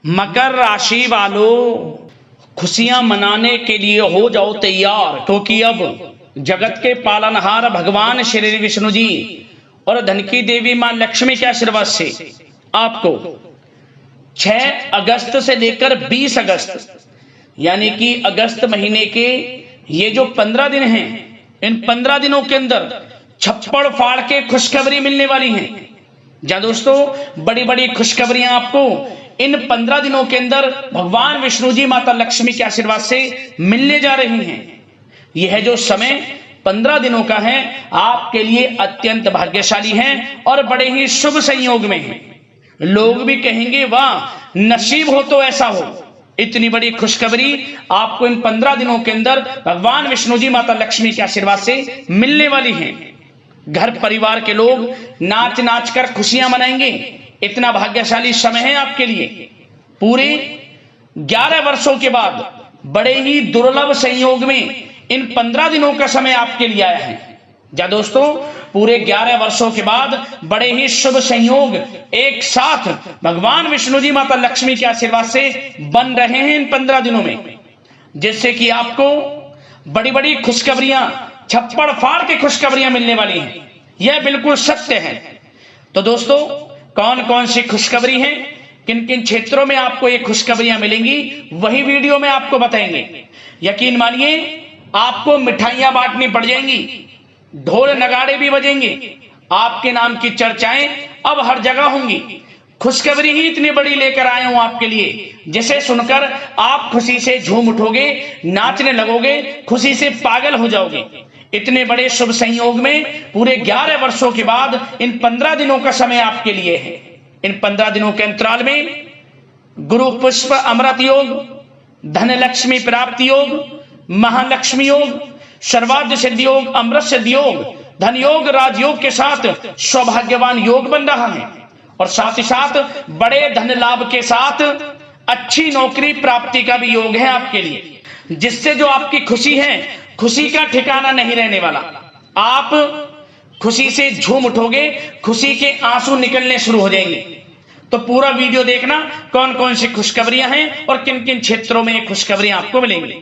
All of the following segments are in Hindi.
मकर राशि वालों, खुशियां मनाने के लिए हो जाओ तैयार, क्योंकि अब जगत के पालनहार भगवान श्री विष्णु जी और धन की देवी मां लक्ष्मी के आशीर्वाद से आपको 6 अगस्त से लेकर 20 अगस्त यानी कि अगस्त महीने के ये जो 15 दिन हैं, इन 15 दिनों के अंदर छप्पड़ फाड़ के खुशखबरी मिलने वाली है। जहां दोस्तों बड़ी बड़ी खुशखबरियां आपको इन 15 दिनों के अंदर भगवान विष्णु जी माता लक्ष्मी के आशीर्वाद से मिलने जा रही हैं। यह जो समय 15 दिनों का है आपके लिए अत्यंत भाग्यशाली है और बड़े ही शुभ संयोग में है। लोग भी कहेंगे वाह नसीब हो तो ऐसा हो। इतनी बड़ी खुशखबरी आपको इन 15 दिनों के अंदर भगवान विष्णु जी माता लक्ष्मी के आशीर्वाद से मिलने वाली है। घर परिवार के लोग नाच नाच कर खुशियां मनाएंगे। इतना भाग्यशाली समय है आपके लिए। पूरे 11 वर्षों के बाद बड़े ही दुर्लभ संयोग में इन 15 दिनों का समय आपके लिए आया है। जहां दोस्तों पूरे 11 वर्षों के बाद बड़े ही शुभ संयोग एक साथ भगवान विष्णु जी माता लक्ष्मी के आशीर्वाद से बन रहे हैं इन 15 दिनों में, जिससे कि आपको बड़ी बड़ी खुशखबरियां, छप्पड़ फाड़ के खुशखबरियां मिलने वाली हैं। यह बिल्कुल सत्य है। तो दोस्तों कौन कौन सी खुशखबरी है, किन किन क्षेत्रों में आपको ये खुशखबरियां मिलेंगी, वही वीडियो में आपको बताएंगे। यकीन मानिए आपको मिठाइयां बांटनी पड़ जाएंगी, ढोल नगाड़े भी बजेंगे, आपके नाम की चर्चाएं अब हर जगह होंगी। खुशखबरी ही इतनी बड़ी लेकर आया हूं आपके लिए, जिसे सुनकर आप खुशी से झूम उठोगे, नाचने लगोगे, खुशी से पागल हो जाओगे। इतने बड़े शुभ संयोग में पूरे 11 वर्षों के बाद इन 15 दिनों का समय आपके लिए है। इन 15 दिनों के अंतराल में गुरु पुष्प अमृत योग, धन लक्ष्मी प्राप्ति योग, महालक्ष्मी योग, सर्वार्थ सिद्धि योग, अमृत सिद्धि योग, धन योग, राजयोग के साथ सौभाग्यवान योग बन रहा है। और साथ ही साथ बड़े धन लाभ के साथ अच्छी नौकरी प्राप्ति का भी योग है आपके लिए, जिससे जो आपकी खुशी है, खुशी का ठिकाना नहीं रहने वाला। आप खुशी से झूम उठोगे, खुशी के आंसू निकलने शुरू हो जाएंगे। तो पूरा वीडियो देखना कौन कौन सी खुशखबरियां हैं और किन किन क्षेत्रों में खुशखबरियां आपको मिलेंगी।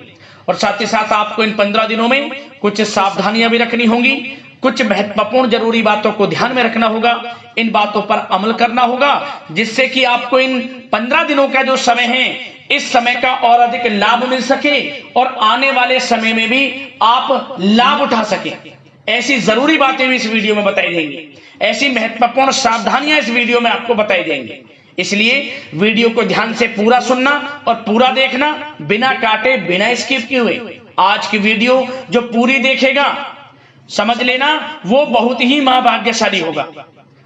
और साथ ही साथ आपको इन 15 दिनों में कुछ सावधानियां भी रखनी होंगी, कुछ महत्वपूर्ण जरूरी बातों को ध्यान में रखना होगा, इन बातों पर अमल करना होगा, जिससे कि आपको इन 15 दिनों का जो समय है, इस समय का और अधिक लाभ मिल सके और आने वाले समय में भी आप लाभ उठा सके। ऐसी जरूरी बातें भी इस वीडियो में बताई जाएंगी, ऐसी महत्वपूर्ण सावधानियां इस वीडियो में आपको बताई जाएंगी। इसलिए वीडियो को ध्यान से पूरा सुनना और पूरा देखना, बिना काटे, बिना स्किप किए हुए। आज की वीडियो जो पूरी देखेगा, समझ लेना वो बहुत ही महाभाग्यशाली होगा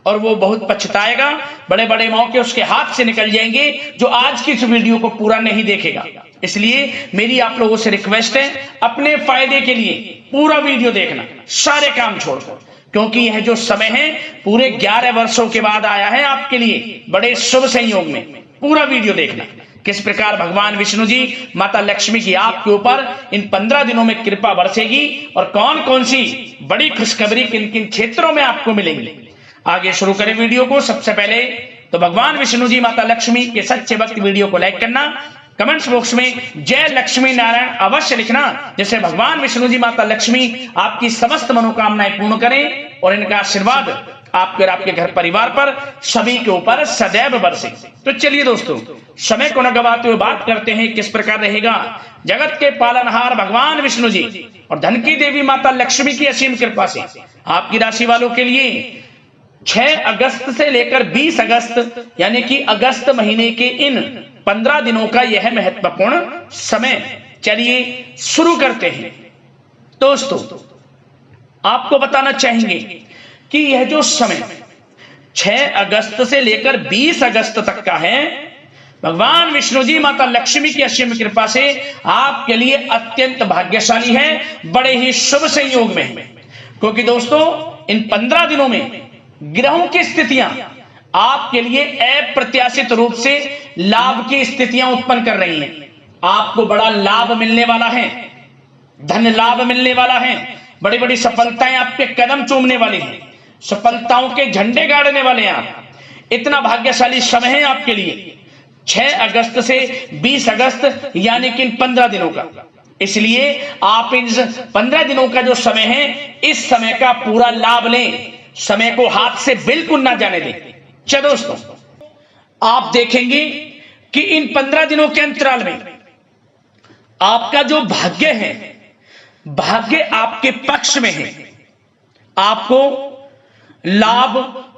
और वो बहुत पछताएगा। बड़े बड़े मौके उसके हाथ से निकल जाएंगे जो आज की इस वीडियो को पूरा नहीं देखेगा। इसलिए मेरी आप लोगों से रिक्वेस्ट है, अपने फायदे के लिए पूरा वीडियो देखना, सारे काम छोड़कर, क्योंकि यह जो समय है पूरे 11 वर्षों के बाद आया है आपके लिए बड़े शुभ संयोग में। पूरा वीडियो देखना किस प्रकार भगवान विष्णु जी माता लक्ष्मी की आपके ऊपर इन 15 दिनों में कृपा बरसेगी और कौन कौन सी बड़ी खुशखबरी किन किन क्षेत्रों में आपको मिलेंगी। आगे शुरू करें वीडियो को। सबसे पहले तो भगवान विष्णु जी माता लक्ष्मी के सच्चे भक्त वीडियो को लाइक करना, कमेंट्स बॉक्स में जय लक्ष्मी नारायण अवश्य लिखना, जिससे भगवान विष्णु जी माता लक्ष्मी आपकी समस्त मनोकामनाएं पूर्ण करें और इनका आशीर्वाद आपके और आपके घर परिवार पर सभी के ऊपर सदैव बरसे। तो चलिए दोस्तों, समय को न गवाते हुए बात करते हैं किस प्रकार रहेगा जगत के पालनहार भगवान विष्णु जी और धन की देवी माता लक्ष्मी की असीम कृपा से आपकी राशि वालों के लिए 6 अगस्त से लेकर 20 अगस्त यानी कि अगस्त महीने के इन 15 दिनों का यह महत्वपूर्ण समय। चलिए शुरू करते हैं। दोस्तों आपको बताना चाहेंगे कि यह जो समय 6 अगस्त से लेकर 20 अगस्त तक का है, भगवान विष्णु जी माता लक्ष्मी की असीम कृपा से आपके लिए अत्यंत भाग्यशाली है, बड़े ही शुभ संयोग में है। क्योंकि दोस्तों इन 15 दिनों में ग्रहों की स्थितियां आपके लिए अप्रत्याशित रूप से लाभ की स्थितियां उत्पन्न कर रही हैं। आपको बड़ा लाभ मिलने वाला है, धन लाभ मिलने वाला है, बड़ी बड़ी सफलताएं आपके कदम चूमने वाली हैं, सफलताओं के झंडे गाड़ने वाले हैं आप। इतना भाग्यशाली समय है आपके लिए। 6 अगस्त से 20 अगस्त यानी कि 15 दिनों का। इसलिए आप इन 15 दिनों का जो समय है, इस समय का पूरा लाभ लें, समय को हाथ से बिल्कुल ना जाने दें। चलो दोस्तों, आप देखेंगे कि इन 15 दिनों के अंतराल में आपका जो भाग्य है, भाग्य आपके पक्ष में है। आपको लाभ,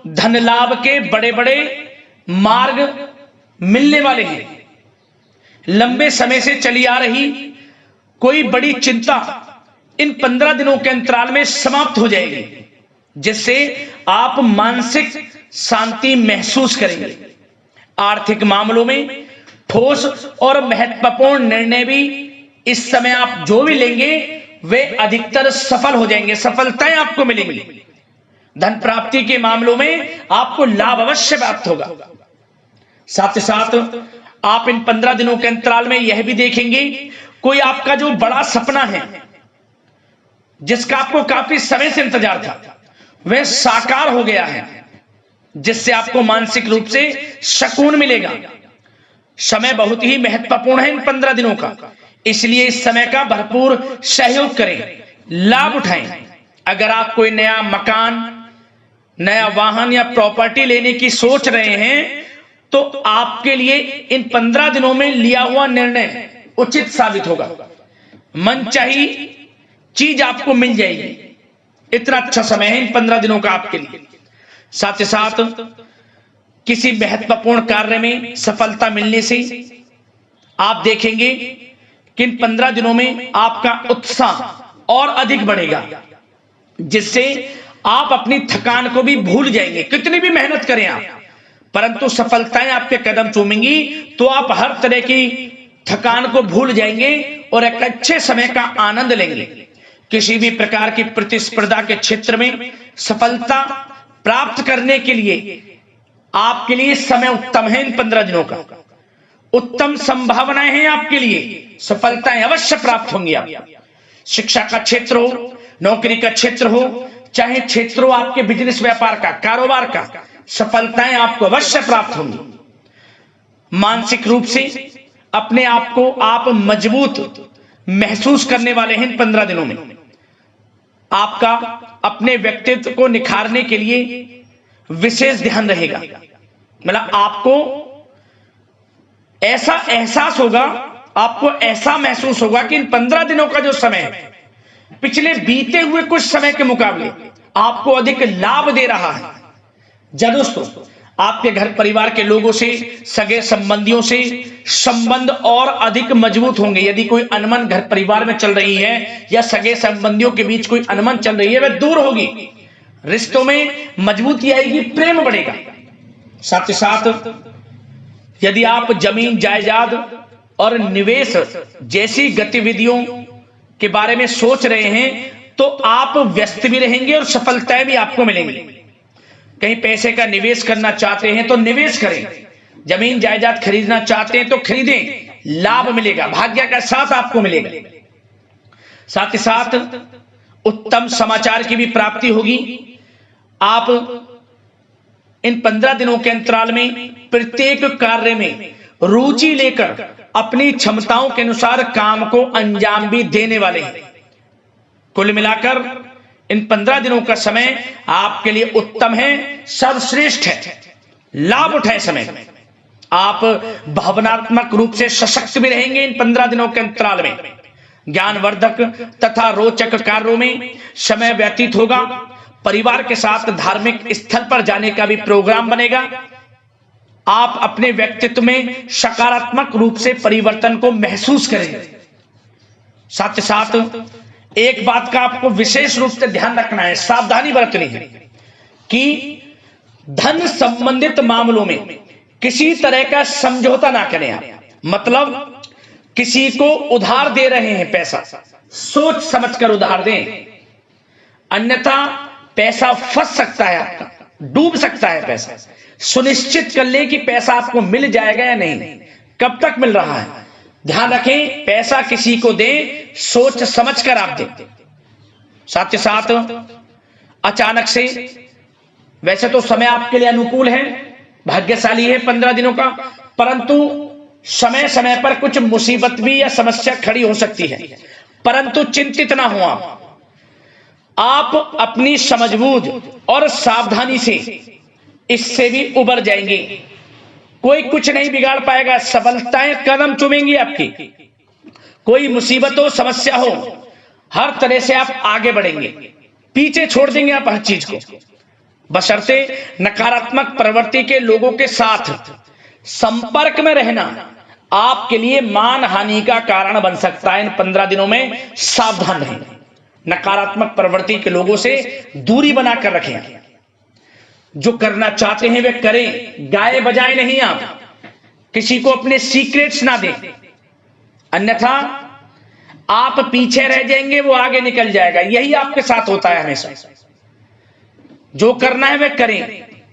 धन लाभ के बड़े बड़े मार्ग मिलने वाले हैं। लंबे समय से चली आ रही कोई बड़ी चिंता इन 15 दिनों के अंतराल में समाप्त हो जाएगी, जिससे आप मानसिक शांति महसूस करेंगे। आर्थिक मामलों में ठोस और महत्वपूर्ण निर्णय भी इस समय आप जो भी लेंगे वे अधिकतर सफल हो जाएंगे, सफलताएं आपको मिलेंगी। धन प्राप्ति के मामलों में आपको लाभ अवश्य प्राप्त होगा। साथ ही साथ आप इन 15 दिनों के अंतराल में यह भी देखेंगे, कोई आपका जो बड़ा सपना है, जिसका आपको काफी समय से इंतजार था, वह साकार हो गया है, जिससे आपको मानसिक रूप से सुकून मिलेगा। समय बहुत ही महत्वपूर्ण है इन 15 दिनों का, इसलिए इस समय का भरपूर सहयोग करें, लाभ उठाएं। अगर आप कोई नया मकान, नया वाहन या प्रॉपर्टी लेने की सोच रहे हैं, तो आपके लिए इन 15 दिनों में लिया हुआ निर्णय उचित साबित होगा। मनचाही चीज आपको मिल जाएगी। इतना अच्छा समय है इन 15 दिनों का आपके लिए। साथ ही साथ किसी महत्वपूर्ण कार्य में सफलता मिलने से आप देखेंगे कि इन 15 दिनों में आपका उत्साह और अधिक बढ़ेगा, जिससे आप अपनी थकान को भी भूल जाएंगे। कितनी भी मेहनत करें आप, परंतु सफलताएं आपके कदम चूमेंगी तो आप हर तरह की थकान को भूल जाएंगे और एक अच्छे समय का आनंद लेंगे। किसी भी प्रकार की प्रतिस्पर्धा के क्षेत्र में सफलता प्राप्त करने के लिए आपके लिए समय उत्तम है। इन 15 दिनों का उत्तम संभावनाएं हैं आपके लिए, सफलताएं अवश्य प्राप्त होंगी। आप शिक्षा का क्षेत्र हो, नौकरी का क्षेत्र हो, चाहे क्षेत्र हो आपके बिजनेस व्यापार का, कारोबार का, सफलताएं आपको अवश्य प्राप्त होंगी। मानसिक रूप से अपने आप को आप मजबूत महसूस करने वाले हैं इन 15 दिनों में। आपका अपने व्यक्तित्व को निखारने के लिए विशेष ध्यान रहेगा। मतलब आपको ऐसा एहसास होगा, आपको ऐसा महसूस होगा कि इन 15 दिनों का जो समय है, पिछले बीते हुए कुछ समय के मुकाबले आपको अधिक लाभ दे रहा है। जब दोस्तों आपके घर परिवार के लोगों से, सगे संबंधियों से संबंध और अधिक मजबूत होंगे। यदि कोई अनबन घर परिवार में चल रही है या सगे संबंधियों के बीच कोई अनबन चल रही है, वह दूर होगी, रिश्तों में मजबूती आएगी, प्रेम बढ़ेगा। साथ ही साथ यदि आप जमीन जायदाद और निवेश जैसी गतिविधियों के बारे में सोच रहे हैं, तो आप व्यस्त भी रहेंगे और सफलताएं भी आपको मिलेंगी। कहीं पैसे का निवेश करना चाहते हैं तो निवेश करें, जमीन जायदाद खरीदना चाहते हैं तो खरीदें, लाभ मिलेगा, भाग्य का साथ आपको मिलेगा। साथ ही साथ उत्तम समाचार की भी प्राप्ति होगी। आप इन 15 दिनों के अंतराल में प्रत्येक कार्य में रुचि लेकर अपनी क्षमताओं के अनुसार काम को अंजाम भी देने वाले हैं। कुल मिलाकर इन 15 दिनों का समय आपके लिए उत्तम है, सर्वश्रेष्ठ है। लाभ उठाए समय में। आप भावनात्मक रूप से सशक्त भी रहेंगे इन 15 दिनों के अंतराल में। ज्ञानवर्धक तथा रोचक कार्यों में समय व्यतीत होगा। परिवार के साथ धार्मिक स्थल पर जाने का भी प्रोग्राम बनेगा। आप अपने व्यक्तित्व में सकारात्मक रूप से परिवर्तन को महसूस करेंगे। साथ ही साथ एक बात का आपको विशेष रूप से ध्यान रखना है, सावधानी बरतनी है कि धन संबंधित मामलों में किसी तरह का समझौता ना करें आप। मतलब किसी को उधार दे रहे हैं पैसा, सोच समझकर उधार दें, अन्यथा पैसा फंस सकता है, आपका डूब सकता है पैसा। सुनिश्चित कर लें कि पैसा आपको मिल जाएगा या नहीं, कब तक मिल रहा है। ध्यान रखें, पैसा किसी को दें, सोच समझकर आप दें। साथ ही साथ अचानक से, वैसे तो समय आपके लिए अनुकूल है, भाग्यशाली है 15 दिनों का, परंतु समय समय पर कुछ मुसीबत भी या समस्या खड़ी हो सकती है। परंतु चिंतित ना हो आप अपनी समझबूझ और सावधानी से इससे भी उबर जाएंगे। कोई कुछ नहीं बिगाड़ पाएगा, सफलताएं कदम चूमेंगी आपकी। कोई मुसीबत हो, समस्या हो, हर तरह से आप आगे बढ़ेंगे, पीछे छोड़ देंगे आप हर चीज को। बशर्ते नकारात्मक प्रवृत्ति के लोगों के साथ संपर्क में रहना आपके लिए मान हानि का कारण बन सकता है। इन 15 दिनों में सावधान रहें, नकारात्मक प्रवृत्ति के लोगों से दूरी बनाकर रखें। जो करना चाहते हैं वे करें, गाए बजाए नहीं। आप किसी को अपने सीक्रेट्स ना दें, अन्यथा आप पीछे रह जाएंगे, वो आगे निकल जाएगा। यही आपके साथ होता है हमेशा। जो करना है वे करें।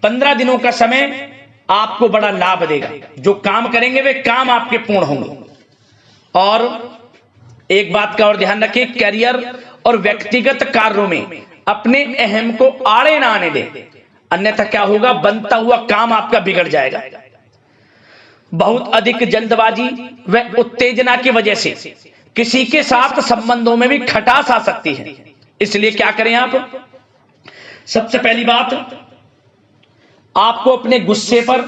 15 दिनों का समय आपको बड़ा लाभ देगा। जो काम करेंगे वे काम आपके पूर्ण होंगे। और एक बात का और ध्यान रखें, करियर और व्यक्तिगत कार्यों में अपने अहम को आड़े ना आने दें, अन्यथा क्या होगा, बनता हुआ काम आपका बिगड़ जाएगा। बहुत अधिक जल्दबाजी व उत्तेजना की वजह से किसी के साथ संबंधों में भी खटास आ सकती है। इसलिए क्या करें आप, सबसे पहली बात, आपको अपने गुस्से पर,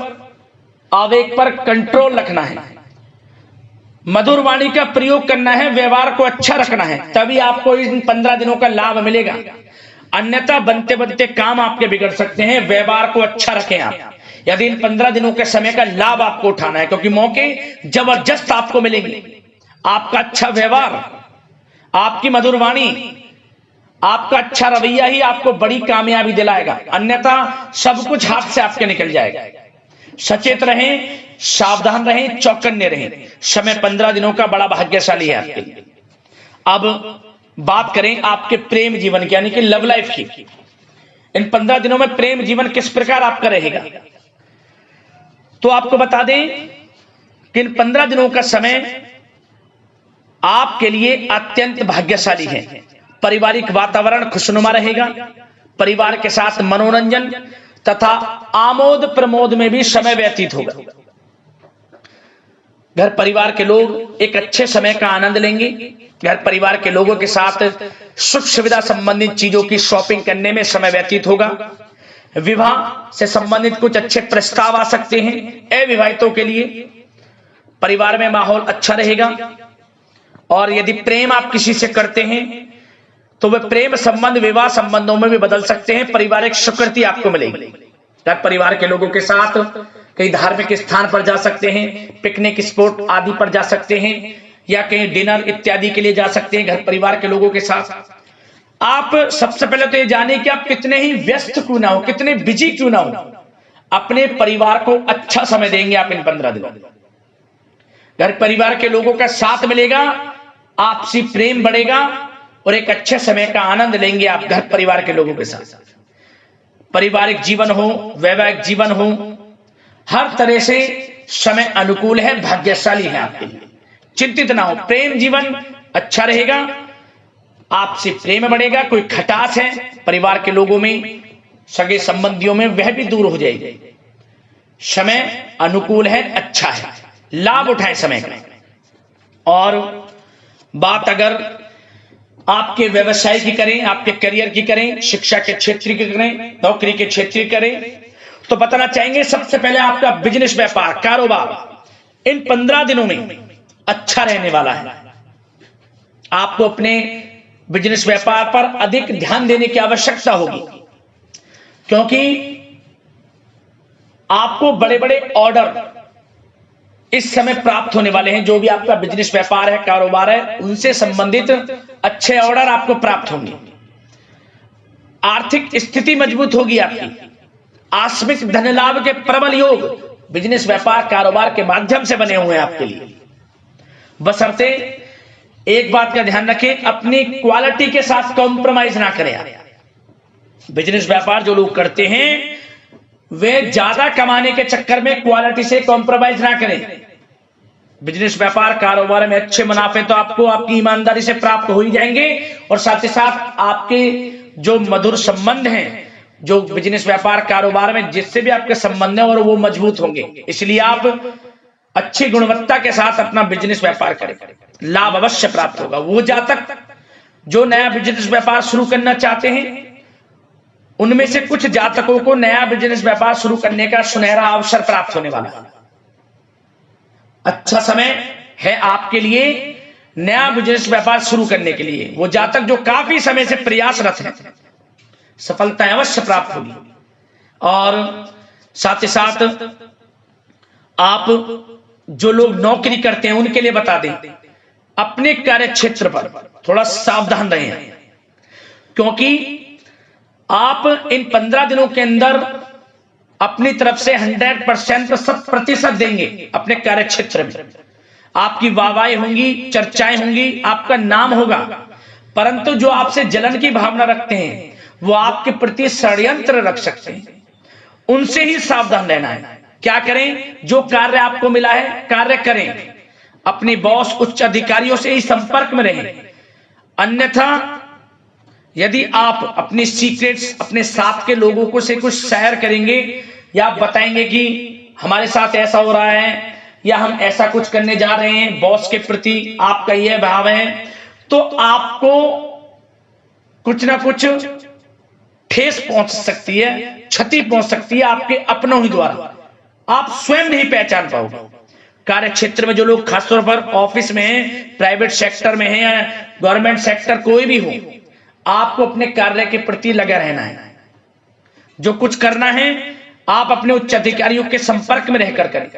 आवेग पर कंट्रोल रखना है। मधुर वाणी का प्रयोग करना है, व्यवहार को अच्छा रखना है, तभी आपको इन 15 दिनों का लाभ मिलेगा। अन्यथा बनते बनते काम आपके बिगड़ सकते हैं। व्यवहार को अच्छा रखें आप, यदि इन 15 दिनों के समय का लाभ आपको उठाना है, क्योंकि मौके जबरदस्त आपको मिलेंगे। आपका अच्छा व्यवहार, आपकी मधुर वाणी, आपका अच्छा रवैया ही आपको बड़ी कामयाबी दिलाएगा, अन्यथा सब कुछ हाथ से आपके निकल जाएगा। सचेत रहें, सावधान रहें, चौकन्ने रहें। समय 15 दिनों का बड़ा भाग्यशाली है आपके लिए। अब बात करें आपके प्रेम जीवन की, यानी कि लव लाइफ की। इन 15 दिनों में प्रेम जीवन किस प्रकार आपका रहेगा, तो आपको बता दें कि इन 15 दिनों का समय आपके लिए अत्यंत भाग्यशाली है। पारिवारिक वातावरण खुशनुमा रहेगा। परिवार के साथ मनोरंजन तथा आमोद प्रमोद में भी समय व्यतीत होगा। घर परिवार के लोग एक अच्छे समय का आनंद लेंगे। घर परिवार के लोगों के साथ सुख सुविधा संबंधित चीजों की शॉपिंग करने में समय व्यतीत होगा। विवाह से संबंधित कुछ अच्छे प्रस्ताव आ सकते हैं अविवाहितों के लिए। परिवार में माहौल अच्छा रहेगा। और यदि प्रेम आप किसी से करते हैं तो वह प्रेम संबंध विवाह संबंधों में भी बदल सकते हैं। पारिवारिक स्वीकृति आपको मिलेगी। घर परिवार के लोगों के साथ कहीं धार्मिक स्थान पर जा सकते हैं, पिकनिक स्पॉट आदि पर जा सकते हैं, या कहीं डिनर इत्यादि के लिए जा सकते हैं घर परिवार के लोगों के साथ। आप सबसे पहले तो ये जाने कि आप कितने ही व्यस्त क्यों ना हो, कितने बिजी क्यों ना हो, अपने परिवार को अच्छा समय देंगे आप इन 15 दिनों। घर परिवार के लोगों का साथ मिलेगा, आपसी प्रेम बढ़ेगा और एक अच्छे समय का आनंद लेंगे आप घर परिवार के लोगों के साथ। पारिवारिक जीवन हो, वैवाहिक जीवन हो, हर तरह से समय अनुकूल है, भाग्यशाली है आपके लिए। चिंतित ना हो, प्रेम जीवन अच्छा रहेगा, आपसे प्रेम बढ़ेगा। कोई खटास है परिवार के लोगों में, सगे संबंधियों में, वह भी दूर हो जाएगी। समय अनुकूल है, अच्छा है, लाभ उठाएं समय का। और बात अगर आपके व्यवसाय की करें, आपके करियर की करें, शिक्षा के क्षेत्र की करें, नौकरी के क्षेत्र की करें, तो बताना चाहेंगे सबसे पहले आपका बिजनेस, व्यापार, कारोबार इन 15 दिनों में अच्छा रहने वाला है। आपको अपने बिजनेस व्यापार पर अधिक ध्यान देने की आवश्यकता होगी, क्योंकि आपको बड़े बड़े ऑर्डर इस समय प्राप्त होने वाले हैं। जो भी आपका बिजनेस व्यापार है, कारोबार है, उनसे संबंधित अच्छे ऑर्डर आपको प्राप्त होंगे। आर्थिक स्थिति मजबूत होगी आपकी। आकस्मिक धन लाभ के प्रबल योग बिजनेस व्यापार कारोबार के माध्यम से बने हुए हैं आपके लिए। बशर्ते एक बात का ध्यान रखें, अपनी क्वालिटी के साथ कॉम्प्रोमाइज ना करें। बिजनेस व्यापार जो लोग करते हैं वे ज्यादा कमाने के चक्कर में क्वालिटी से कॉम्प्रोमाइज ना करें। बिजनेस व्यापार कारोबार में अच्छे मुनाफे तो आपको आपकी ईमानदारी से प्राप्त हो ही जाएंगे, और साथ ही साथ आपके जो मधुर संबंध हैं, जो बिजनेस व्यापार कारोबार में जिससे भी आपके संबंध हैं, और वो मजबूत होंगे। इसलिए आप अच्छी गुणवत्ता के साथ अपना बिजनेस व्यापार करें, लाभ अवश्य प्राप्त होगा। वो जातक जो नया बिजनेस व्यापार शुरू करना चाहते हैं, उनमें से कुछ जातकों को नया बिजनेस व्यापार शुरू करने का सुनहरा अवसर प्राप्त होने वाला है। अच्छा समय है आपके लिए नया बिजनेस व्यापार शुरू करने के लिए। वो जातक जो काफी समय से प्रयासरत हैं, सफलता अवश्य प्राप्त होगी। और साथ ही साथ आप जो लोग नौकरी करते हैं उनके लिए बता दें, अपने कार्य क्षेत्र पर थोड़ा सावधान रहें, क्योंकि आप इन 15 दिनों के अंदर अपनी तरफ से 100% 100% देंगे। अपने कार्य क्षेत्र में आपकी वाहवाही होंगी, चर्चाएं होंगी, आपका नाम होगा, परंतु जो आपसे जलन की भावना रखते हैं वो आपके प्रति षड्यंत्र रख सकते हैं, उनसे ही सावधान रहना है। क्या करें? जो कार्य आपको मिला है कार्य करें, अपने बॉस उच्च अधिकारियों से ही संपर्क में रहें। अन्यथा यदि आप अपनी सीक्रेट्स अपने साथ के लोगों को से कुछ शेयर करेंगे या बताएंगे कि हमारे साथ ऐसा हो रहा है या हम ऐसा कुछ करने जा रहे हैं, बॉस के प्रति आपका यह भाव है, तो आपको कुछ ना कुछ ठेस पहुंच सकती है, क्षति पहुंच सकती है आपके अपनों ही द्वारा, आप स्वयं नहीं पहचान पाओगे। कार्य क्षेत्र में जो लोग खासतौर पर ऑफिस में हैं, प्राइवेट सेक्टर में हैं या गवर्नमेंट सेक्टर, कोई भी हो, आपको अपने कार्य के प्रति लगा रहना है। जो कुछ करना है आप अपने उच्च अधिकारियों के संपर्क में रहकर करें।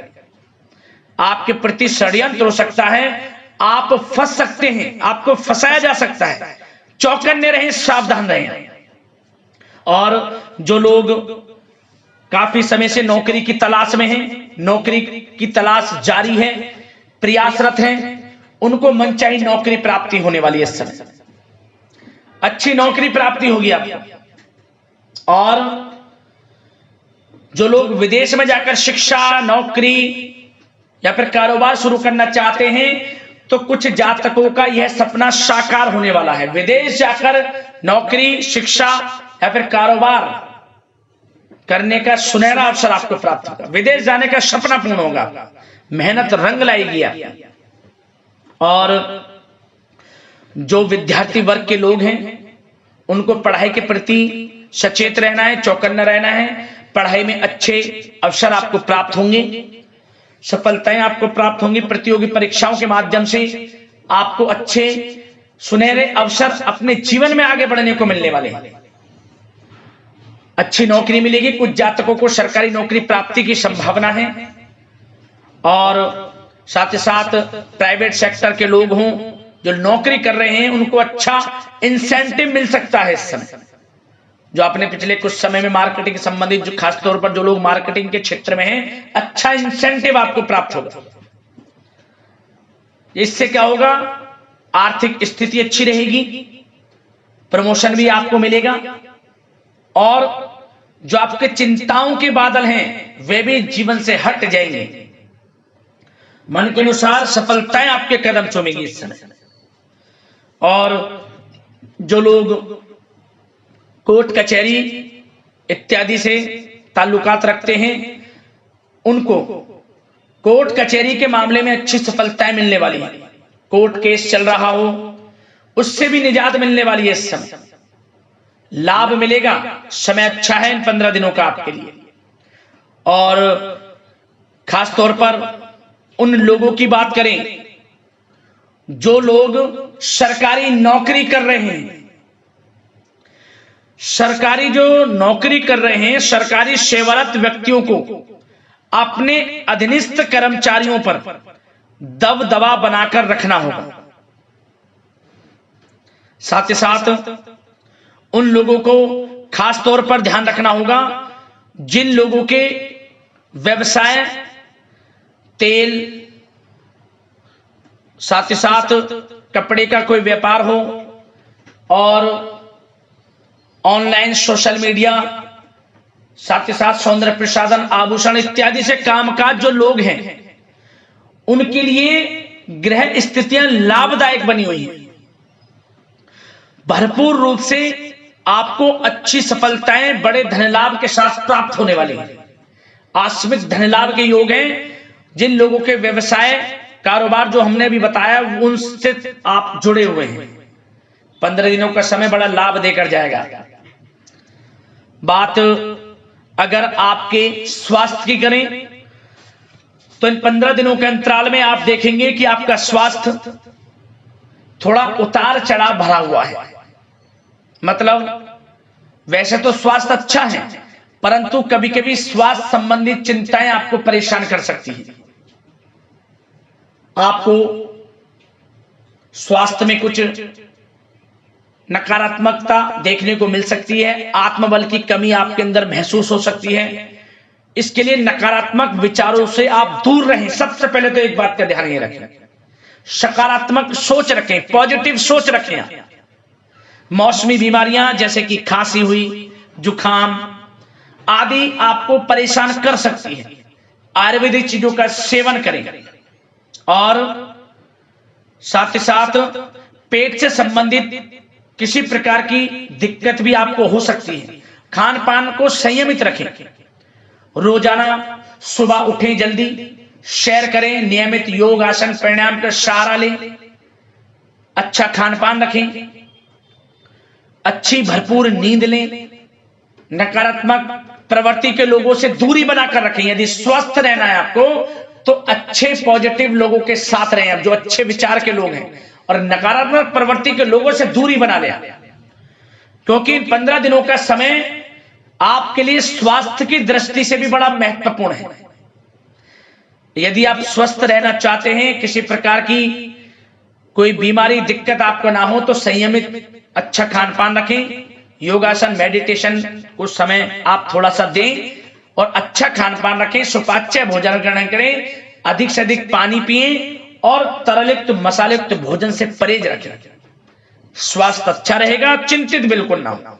आपके प्रति षड्यंत्र हो सकता है, आप फंस सकते हैं, आपको फंसाया जा सकता है। चौकन्ने रहें, सावधान रहें। और जो लोग काफी समय से नौकरी की तलाश में हैं, नौकरी की तलाश जारी है, प्रयासरत हैं, उनको मनचाही नौकरी प्राप्ति होने वाली है। इस समय अच्छी नौकरी प्राप्ति होगी आपको। और जो लोग विदेश में जाकर शिक्षा, नौकरी या फिर कारोबार शुरू करना चाहते हैं, तो कुछ जातकों का यह सपना साकार होने वाला है। विदेश जाकर नौकरी, शिक्षा या फिर कारोबार करने का सुनहरा अवसर आपको प्राप्त होगा। विदेश जाने का सपना पूर्ण होगा, मेहनत रंग लाएगी आप। और जो विद्यार्थी वर्ग के लोग हैं उनको पढ़ाई के प्रति सचेत रहना है, चौकन्ना रहना है। पढ़ाई में अच्छे अवसर आपको प्राप्त होंगे, सफलताएं आपको प्राप्त होंगी। प्रतियोगी परीक्षाओं के माध्यम से आपको अच्छे सुनहरे अवसर अपने जीवन में आगे बढ़ने को मिलने वाले हैं। अच्छी नौकरी मिलेगी। कुछ जातकों को सरकारी नौकरी प्राप्ति की संभावना है। और साथ ही साथ प्राइवेट सेक्टर के लोग हों जो नौकरी कर रहे हैं, उनको अच्छा इंसेंटिव मिल सकता है इस समय। जो आपने पिछले कुछ समय में मार्केटिंग संबंधित, जो खासतौर पर जो लोग मार्केटिंग के क्षेत्र में हैं, अच्छा इंसेंटिव आपको प्राप्त होगा। इससे क्या होगा? आर्थिक स्थिति अच्छी रहेगी, प्रमोशन भी आपको मिलेगा, और जो आपके चिंताओं के बादल हैं वे भी जीवन से हट जाएंगे। मन के अनुसार सफलताएं आपके कदम चूमेगी इस समय। और जो लोग कोर्ट कचहरी इत्यादि से ताल्लुकात रखते हैं, उनको कोर्ट कचहरी के मामले में अच्छी सफलताएं मिलने वाली है। कोर्ट केस चल रहा हो उससे भी निजात मिलने वाली है। इस समय लाभ मिलेगा, समय अच्छा है इन 15 दिनों का आपके लिए। और खास तौर पर उन लोगों की बात करें जो लोग सरकारी नौकरी कर रहे हैं। सरकारी जो नौकरी कर रहे हैं, सरकारी सेवारत व्यक्तियों को अपने अधीनस्थ कर्मचारियों पर दबदबा बनाकर रखना होगा। साथ ही साथ उन लोगों को खास तौर पर ध्यान रखना होगा जिन लोगों के व्यवसाय तेल, साथ ही साथ कपड़े का कोई व्यापार हो, और ऑनलाइन सोशल मीडिया, साथ ही साथ सौंदर्य प्रसाधन, आभूषण इत्यादि से कामकाज जो लोग हैं, उनके लिए ग्रह स्थितियां लाभदायक बनी हुई हैं। भरपूर रूप से आपको अच्छी सफलताएं बड़े धन लाभ के साथ प्राप्त होने वाली हैं। आकस्मिक धन लाभ के योग हैं। जिन लोगों के व्यवसाय कारोबार जो हमने अभी बताया उनसे आप जुड़े हुए हैं, 15 दिनों का समय बड़ा लाभ देकर जाएगा। बात अगर आपके स्वास्थ्य की करें तो इन 15 दिनों के अंतराल में आप देखेंगे कि आपका स्वास्थ्य थोड़ा उतार चढ़ाव भरा हुआ है। मतलब वैसे तो स्वास्थ्य अच्छा है, परंतु कभी कभी स्वास्थ्य संबंधित चिंताएं आपको परेशान कर सकती हैं। आपको स्वास्थ्य में कुछ नकारात्मकता देखने को मिल सकती है, आत्मबल की कमी आपके अंदर महसूस हो सकती है। इसके लिए नकारात्मक विचारों से आप दूर रहें। सबसे पहले तो एक बात का ध्यान ये रखें, सकारात्मक सोच रखें, पॉजिटिव सोच रखें। मौसमी बीमारियां जैसे कि खांसी हुई, जुखाम आदि आपको परेशान कर सकती है। आयुर्वेदिक चीजों का सेवन करें और साथ ही साथ पेट से संबंधित किसी प्रकार की दिक्कत भी आपको हो सकती है। खान पान को संयमित रखें। रोजाना सुबह उठें, जल्दी सैर करें, नियमित योग आसन प्राणायाम का सहारा लें, अच्छा खान पान रखें, अच्छी भरपूर नींद लें, नकारात्मक प्रवृत्ति के लोगों से दूरी बनाकर रखें। यदि स्वस्थ रहना है आपको तो अच्छे पॉजिटिव लोगों के साथ रहें, जो अच्छे विचार के लोग हैं, और नकारात्मक प्रवृत्ति के लोगों से दूरी बना लें, क्योंकि 15 दिनों का समय आपके लिए स्वास्थ्य की दृष्टि से भी बड़ा महत्वपूर्ण है। यदि आप स्वस्थ रहना चाहते हैं, किसी प्रकार की कोई बीमारी दिक्कत आपको ना हो, तो संयमित अच्छा खान पान रखें, योगासन मेडिटेशन कुछ समय आप थोड़ा सा दें और अच्छा खान पान रखें, सुपाच्य भोजन ग्रहण करें, अधिक से अधिक पानी पिएं और तरलयुक्त मसालेयुक्त भोजन से परहेज रखें। स्वास्थ्य अच्छा रहेगा, चिंतित बिल्कुल ना हो।